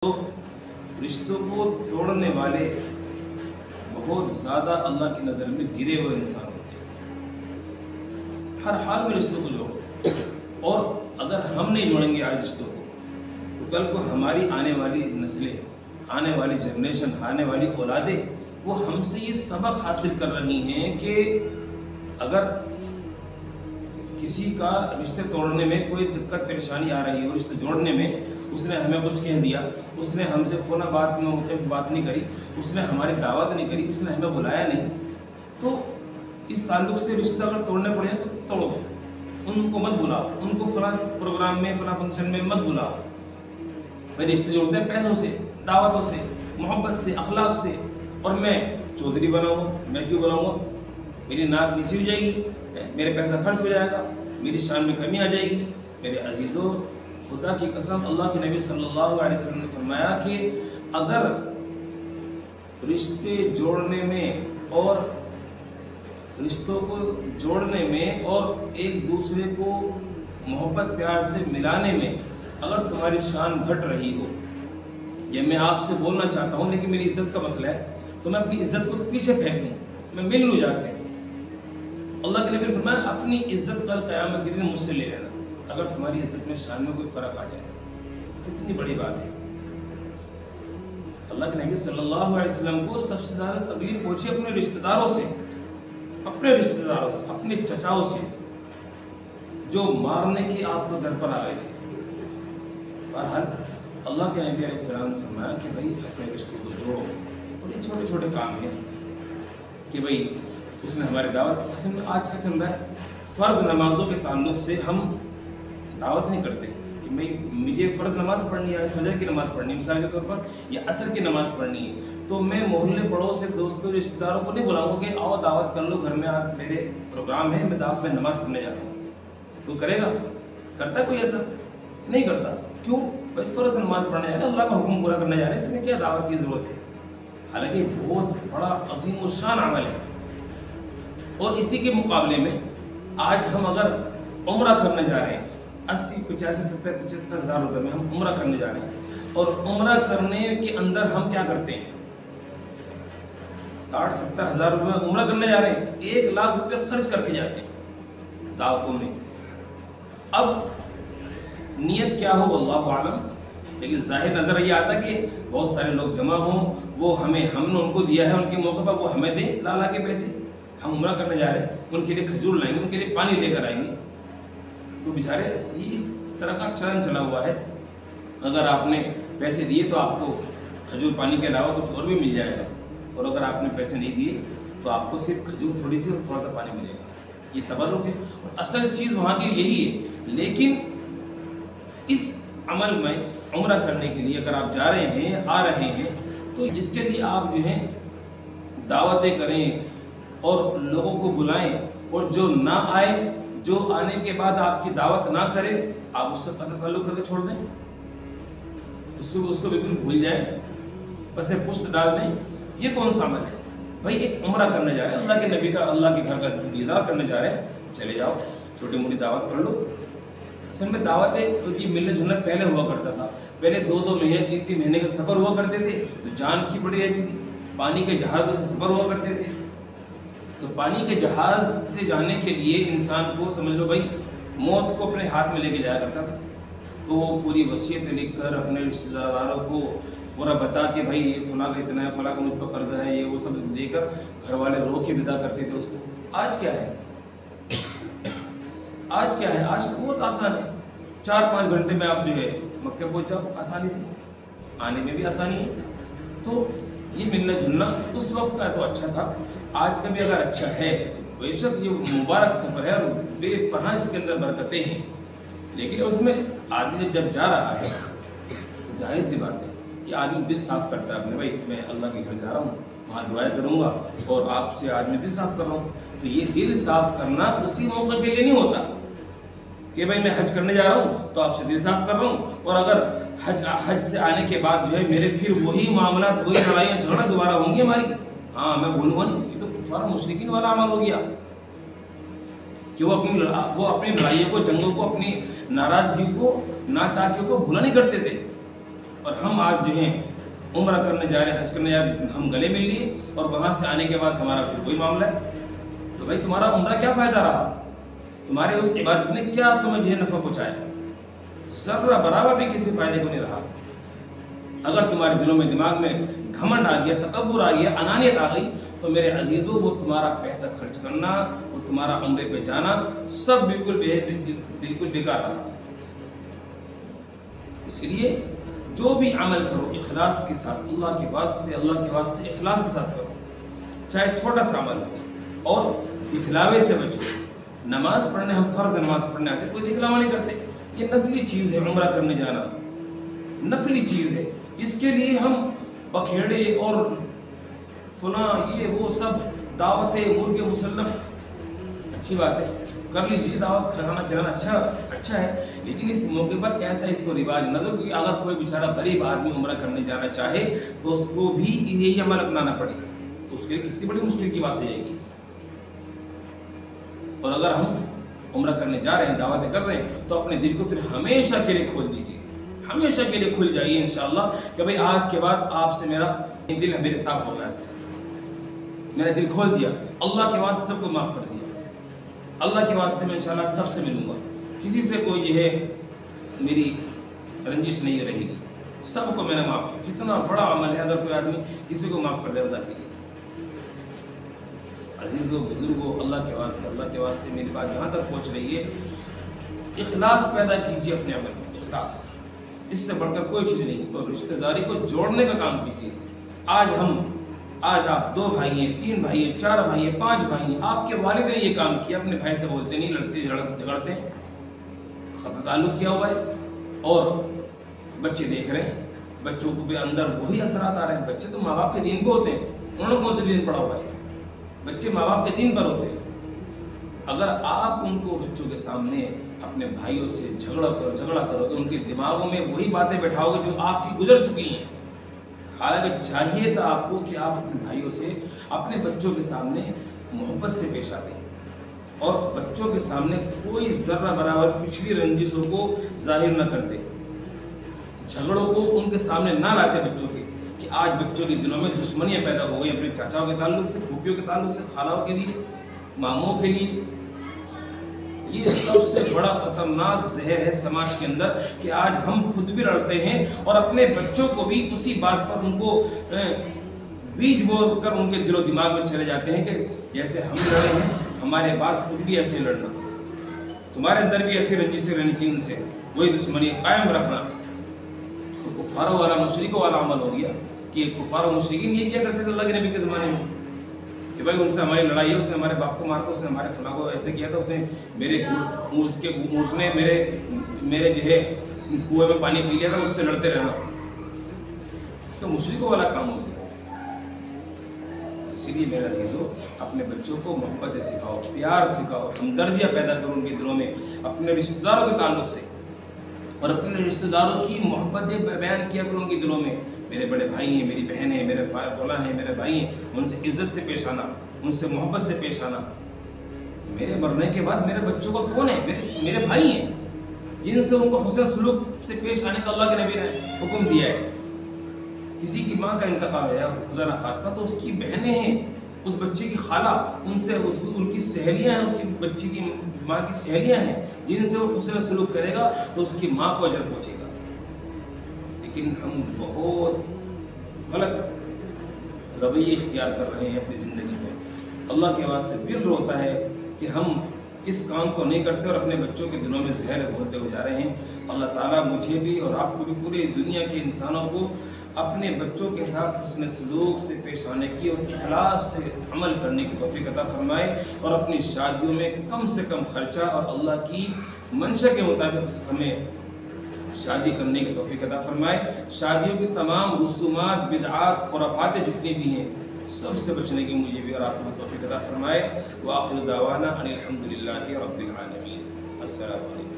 تو رشتوں کو توڑنے والے بہت زیادہ اللہ کی نظر میں گرے ہوئے انسان ہوتے ہیں۔ ہر حال میں رشتوں کو جوڑو، اور اگر ہم نہیں جوڑیں گے آج رشتوں کو تو کل کو ہماری آنے والی نسلیں، آنے والی جنریشن، آنے والی اولادیں وہ ہم سے یہ سبق حاصل کر رہی ہیں کہ اگر کسی کا رشتے توڑنے میں کوئی دقت پریشانی آ رہی ہے اور رشتے جوڑنے میں اس نے ہمیں کچھ کہہ دیا، اس نے ہم سے فلاں بات نہیں کری، اس نے ہماری دعوت نہیں کری، اس نے ہمیں بلایا نہیں، تو اس تعلق سے رشتہ اگر توڑنے پڑے تو توڑ دو، ان کو مت بلاؤ، ان کو فلاں پروگرام میں فلاں فنکشن میں مت بلاؤ۔ بھائی رشتے جوڑتے ہیں پیسوں سے، دعوتوں سے، محبت سے، اخلاق سے، اور میں چودھری بناؤں گا، میں کیوں بناؤں گا؟ میری ناک نیچی ہو جائے گی، میرے پیسہ خرچ ہو جائے گا، میری شان میں کمی آ جائے گی۔ میرے عزیزوں، خدا کی قسم، اللہ کے نبی صلی اللہ علیہ وسلم نے فرمایا کہ اگر رشتے جوڑنے میں اور رشتوں کو جوڑنے میں اور ایک دوسرے کو محبت پیار سے ملانے میں اگر تمہاری شان گھٹ رہی ہو، یہ میں آپ سے بولنا چاہتا ہوں لیکن میری عزت کا مسئلہ ہے، تو میں اپنی عزت کو پیچھے پھینک دوں، میں مل لوں جا کے۔ اللہ کے نبی نے فرمایا اپنی عزت کل قیامت کے دن مجھ سے لے لینا، اگر تمہاری عزت میں شان میں کوئی فرق آ جائے تو کتنی بڑی بات ہے۔ اللہ کے نبی صلی اللہ علیہ وسلم کو سب سے زیادہ تکلیف پہنچی اپنے رشتہ داروں سے، اپنے چچاؤں سے، جو مارنے کی آپ کو در پر آ گئے تھے۔ بہرحال اللہ کے نبی علیہ السلام نے فرمایا کہ بھائی اپنے رشتے کو جوڑو، اور یہ چھوٹے چھوٹے کام ہیں کہ بھائی اس نے ہماری دعوت، اصل میں آج کا چل رہا ہے فرض نمازوں کے تعلق سے ہم دعوت نہیں کرتے کہ بھائی مجھے فرض نماز پڑھنی ہے، فجر کی نماز پڑھنی ہے مثال کے طور پر، یا عصر کی نماز پڑھنی ہے، تو میں محلے پڑوس سے دوستوں رشتہ داروں کو نہیں بلاؤں گا کہ آؤ دعوت کر لو گھر میں، آج میرے پروگرام ہے، میں دعوت میں نماز پڑھنے جا رہا ہوں۔ تو کرے گا؟ کرتا ہے کوئی ایسا؟ نہیں کرتا۔ کیوں؟ بھائی فرض نماز پڑھنے جا رہے ہیں، اللہ کا حکم پورا کرنے جا رہے ہیں، اس میں کیا دعوت کی ضرورت ہے؟ حالانکہ بہت بڑا عظیم الشان عمل ہے۔ اور اسی کے مقابلے میں آج ہم اگر عمرہ کرنے جا رہے ہیں، 80، 85، 70، 75 ہزار روپے میں ہم عمرہ کرنے جا رہے ہیں، اور عمرہ کرنے کے اندر ہم کیا کرتے ہیں؟ 60، 70 ہزار روپے میں عمرہ کرنے جا رہے ہیں، 1 لاکھ روپے خرچ کر کے جاتے ہیں دعوتوں میں۔ اب نیت کیا ہو اللہ عالم، لیکن ظاہر نظر یہ آتا کہ بہت سارے لوگ جمع ہوں، وہ ہم نے ان کو دیا ہے، ان کے موقع پر وہ ہمیں دیں لا کے پیسے، ہم عمرہ کرنے جا رہے ہیں، ان کے لیے کھجور لائیں گے، ان کے لیے پانی لے کر آئیں گے۔ تو بیچارے یہ اس طرح کا چلن چلا ہوا ہے، اگر آپ نے پیسے دیے تو آپ کو کھجور پانی کے علاوہ کچھ اور بھی مل جائے گا، اور اگر آپ نے پیسے نہیں دیے تو آپ کو صرف کھجور تھوڑی سی اور تھوڑا سا پانی ملے گا۔ یہ تبرک ہے، اور اصل چیز وہاں کی یہی ہے۔ لیکن اس عمل میں عمرہ کرنے کے لیے اگر آپ جا رہے ہیں، آ رہے ہیں، تو اس کے لیے آپ جو ہیں دعوتیں کریں اور لوگوں کو بلائیں، اور جو نہ آئے، جو آنے کے بعد آپ کی دعوت نہ کرے، آپ اس سے قطع تعلق کر کے چھوڑ دیں، اس کو بالکل بھول جائیں، بس پشت ڈال دیں۔ یہ کون سا عمل ہے؟ بھائی ایک عمرہ کرنے جا رہے ہیں، اللہ کے نبی کا، اللہ کے گھر کا دیدار کرنے جا رہے ہیں، چلے جاؤ چھوٹی موٹی دعوت کر لو۔ اصل میں دعوتیں یہ ملنے جلنا پہلے ہوا کرتا تھا، پہلے 2 مہینے 3 مہینے کے سفر ہوا کرتے تھے، تو جان کی پڑی رہتی تھی، پانی کے جہازوں سے سفر ہوا کرتے تھے، تو پانی کے جہاز سے جانے کے لیے انسان کو سمجھ لو بھائی موت کو اپنے ہاتھ میں لے کے جایا کرتا تھا، تو وہ پوری وصیت لکھ کر اپنے رشتہ داروں کو پورا بتا کے بھائی یہ فلاں کا اتنا ہے، فلاں کا مجھ پر قرض ہے، یہ وہ سب دے کر گھر والے رو کے ودا کرتے تھے اس کو۔ آج کیا ہے؟ آج تو بہت آسان ہے، 4-5 گھنٹے میں آپ جو ہے مکہ پہنچ جاؤ آسانی سے، آنے میں بھی آسانی ہے۔ تو یہ ملنا جلنا اس وقت کا تو اچھا تھا، آج کا بھی اگر اچھا ہے تو بے شک یہ مبارک سفر ہے اور بے پناہ اس کے اندر برکتیں ہیں، لیکن اس میں آدمی جب جا رہا ہے، ظاہر سی بات ہے کہ آدمی دل صاف کرتا ہے اپنے، بھائی میں اللہ کے گھر جا رہا ہوں، وہاں دعائیں کروں گا، اور آپ سے آج میں دل صاف کر رہا ہوں۔ تو یہ دل صاف کرنا اسی موقع کے لیے نہیں ہوتا کہ بھائی میں حج کرنے جا رہا ہوں تو آپ سے دل صاف کر رہا ہوں، اور اگر حج سے آنے کے بعد جو ہے میرے پھر وہی معاملات، وہی لڑائیاں جھگڑا دوبارہ ہوں گی ہماری، ہاں میں بھولوں گا نہیں۔ یہ تو کفار مشرکین والا عمل ہو گیا کہ وہ اپنی لڑائیوں کو، جنگوں کو، اپنی ناراضگی کو، ناچاکیوں کو بھولا نہیں کرتے تھے، اور ہم آج جو ہیں عمرہ کرنے جا رہے ہیں، حج کرنے جا رہے ہیں، ہم گلے مل لیے اور وہاں سے آنے کے بعد ہمارا پھر وہی معاملہ ہے، تو بھائی تمہارا عمرہ کیا فائدہ رہا؟ تمہارے اس عبادت نے کیا تمہیں یہ نفع پہنچایا؟ ذرہ برابر بھی کسی فائدے کو نہیں رہا۔ اگر تمہارے دلوں میں دماغ میں گھمنڈ آ گیا، تکبر آ گیا، انانیت آ گئی، تو میرے عزیزوں وہ تمہارا پیسہ خرچ کرنا، وہ تمہارا عمرے پہ جانا سب بالکل بیکار رہا۔ اس لیے جو بھی عمل کرو اخلاص کے ساتھ، اللہ کے واسطے اخلاص کے ساتھ کرو، چاہے چھوٹا سا عمل ہو، اور دکھلاوے سے بچو۔ نماز پڑھنے ہم فرض نماز پڑھنے آتے، کوئی دکھلاوا نہیں کرتے، یہ نفلی چیز ہے، عمرہ کرنے جانا نفلی چیز ہے، اس کے لیے ہم بکھیڑے اور فلاں یہ وہ سب دعوتیں مرغے مسلم اچھی بات ہے، کر لیجیے، دعوت کھلانا اچھا ہے، لیکن اس موقع پر ایسا اس کو رواج نہ دو کہ اگر کوئی بیچارہ غریب آدمی عمرہ کرنے جانا چاہے تو اس کو بھی یہی عمل اپنانا پڑے، تو اس کے لیے کتنی بڑی مشکل کی بات ہو جائے گی۔ اور اگر ہم عمرہ کرنے جا رہے ہیں، دعوتیں کر رہے ہیں، تو اپنے دل کو پھر ہمیشہ کے لیے کھول دیجیے، ہمیشہ کے لیے کھل جائیے انشاءاللہ کہ بھئی آج کے بعد آپ سے میرا دل میرے صاف ہو گیا، میرا دل کھول دیا، اللہ کے واسطے سب کو معاف کر دیا، اللہ کے واسطے میں انشاءاللہ سب سے ملوں گا، کسی سے کوئی یہ ہے میری رنجش نہیں رہے گی، سب کو میں نے معاف کیا۔ کتنا بڑا عمل ہے اگر کوئی آدمی کسی کو معاف کر دے اللہ کے لیے۔ عزیزوں بزرگوں، اللہ کے واسطے میری بات جہاں تک پہنچ رہی ہے، اخلاص پیدا کیجیے اپنے عمل میں، اخلاص، اس سے بڑھ کر کوئی چیز نہیں، اور رشتہ داری کو جوڑنے کا کام کیجیے۔ آج آپ 2 بھائی ہیں، 3 بھائی ہیں، 4 بھائی ہیں، 5 بھائی ہیں، آپ کے والد نے یہ کام کیا، اپنے بھائی سے بولتے نہیں، لڑتے جھگڑتے ہیں، خطا تعلق کیا ہوا ہے، اور بچے دیکھ رہے ہیں، بچوں کو بھی اندر وہی اثرات آ رہے ہیں۔ بچے تو ماں باپ کے دین پہ ہوتے ہیں، انہوں نے کون سے دین پڑھا ہوا ہے؟ بچے ماں باپ کے دین پر ہوتے ہیں۔ اگر آپ ان کو بچوں کے سامنے اپنے بھائیوں سے جھگڑا کرو گے، ان کے دماغوں میں وہی باتیں بٹھاؤ گے جو آپ کی گزر چکی ہیں۔ حالانکہ چاہیے تھا آپ کو کہ آپ اپنے بھائیوں سے اپنے بچوں کے سامنے محبت سے پیش آتے ہیں، اور بچوں کے سامنے کوئی ذرہ برابر پچھلی رنجشوں کو ظاہر نہ کرتے، جھگڑوں کو ان کے سامنے نہ لاتے بچوں کے، کہ آج بچوں کے دلوں میں دشمنیاں پیدا ہو گئی اپنے چاچاؤں کے تعلق سے، پھوپھیوں کے تعلق سے، خالوں کے لیے، ماموں کے لیے۔ یہ سب سے بڑا خطرناک زہر ہے سماج کے اندر کہ آج ہم خود بھی لڑتے ہیں اور اپنے بچوں کو بھی اسی بات پر ان کو بیج بو کر ان کے دل و دماغ میں چلے جاتے ہیں کہ جیسے ہم لڑے ہیں ہمارے بعد تم بھی ایسے لڑنا، تمہارے اندر بھی ایسی رنجش سے رہنی چاہیے، ان سے وہی دشمنی قائم رکھنا۔ تو کفاروں والا مشرکوں والا عمل ہو گیا کہ کفار و مشرکین یہ کیا کرتے تھے اللہ کے نبی کے زمانے میں کہ بھائی ان سے ہماری لڑائی ہے، اس نے ہمارے باپ کو مارا تھا، اس نے ہمارے فلاں کو ایسے کیا تھا، اس نے میرے اس کے اونٹ نے میرے جو ہے کنویں میں پانی پی لیا تھا، اس سے لڑتے رہنا، تو مشرکوں والا کام ہو گیا۔ اسی لیے میرے عزیزوں اپنے بچوں کو محبت سکھاؤ، پیار سکھاؤ، ہمدردیاں پیدا کرو ان کے دلوں میں، اپنے رشتہ داروں کے تعلق سے، اور اپنے رشتہ داروں کی محبتیں بیان کیا کرو ان کے دلوں میں۔ میرے بڑے بھائی ہیں، میری بہن ہیں، میرے فلاں ہیں، میرے بھائی ہیں، ان سے عزت سے پیش آنا، ان سے محبت سے پیش آنا۔ میرے مرنے کے بعد میرے بچوں کا کون ہے؟ میرے بھائی ہیں، جن سے ان کو حسن سلوک سے پیش آنے کا اللہ کے نبی نے حکم دیا ہے۔ کسی کی ماں کا انتقال ہے خدا نخواستہ تو اس کی بہنیں ہیں، اس بچے کی خالہ، ان سے ان کی سہیلیاں ہیں، اس کی بچی کی ماں کی سہیلیاں ہیں، جن سے وہ حسن سلوک کرے گا تو اس کی ماں کو اجر پہنچے گا۔ لیکن ہم بہت غلط رویے اختیار کر رہے ہیں اپنی زندگی میں۔ اللہ کے واسطے دل روتا ہے کہ ہم اس کام کو نہیں کرتے اور اپنے بچوں کے دلوں میں زہر گھولتے ہو جا رہے ہیں۔ اللہ تعالیٰ مجھے بھی اور آپ کو بھی، پوری دنیا کے انسانوں کو اپنے بچوں کے ساتھ حسن سلوک سے پیش آنے کی اور اخلاص سے عمل کرنے کی توفیق عطا فرمائے، اور اپنی شادیوں میں کم سے کم خرچہ اور اللہ کی منشا کے مطابق ہمیں شادی کرنے کی توفیق عطا فرمائے۔ شادیوں کی تمام رسومات، بدعات، خرافات جتنی بھی ہیں سب سے بچنے کی مجھے بھی اور آپ کو توفیق عطا فرمائے۔ وآخر دعوانا ان الحمد للہ رب العالمین۔ السلام علیکم۔